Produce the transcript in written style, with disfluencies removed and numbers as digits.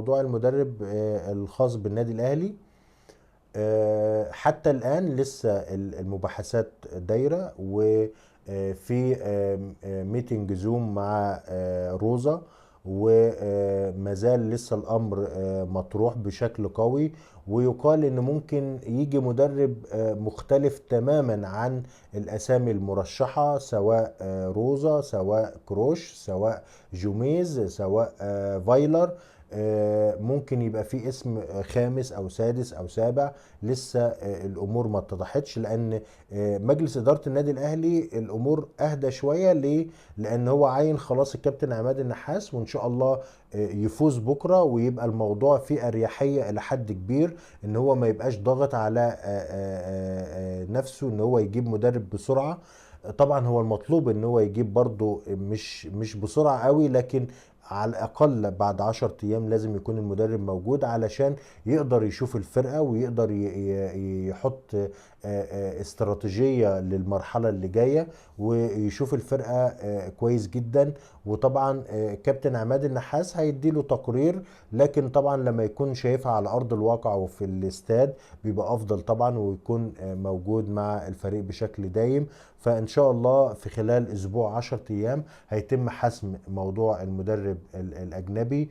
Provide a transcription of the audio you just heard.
موضوع المدرب الخاص بالنادي الاهلي. حتى الآن لسه المباحثات دايرة، وفي ميتنج زوم مع روزا، ومازال لسه الأمر مطروح بشكل قوي. ويقال إن ممكن يجي مدرب مختلف تماما عن الأسامي المرشحة، سواء روزا، سواء كروش، سواء جوميز، سواء فايلر. ممكن يبقى في اسم خامس او سادس او سابع. لسه الامور ما اتضحتش، لان مجلس اداره النادي الاهلي الامور اهدى شويه. ليه؟ لان هو عين خلاص الكابتن عماد النحاس، وان شاء الله يفوز بكره، ويبقى الموضوع فيه اريحيه الى حد كبير، ان هو ما يبقاش ضاغط على نفسه ان هو يجيب مدرب بسرعه. طبعا هو المطلوب ان هو يجيب برضه مش بسرعه قوي، لكن على الأقل بعد 10 أيام لازم يكون المدرب موجود، علشان يقدر يشوف الفرقة، ويقدر يحط استراتيجية للمرحلة اللي جاية، ويشوف الفرقة كويس جدا. وطبعا كابتن عماد النحاس هيديله تقرير، لكن طبعا لما يكون شايفها على أرض الواقع وفي الاستاد بيبقى أفضل طبعا، ويكون موجود مع الفريق بشكل دايم. فإن شاء الله في خلال أسبوع 10 أيام هيتم حسم موضوع المدرب الأجنبي.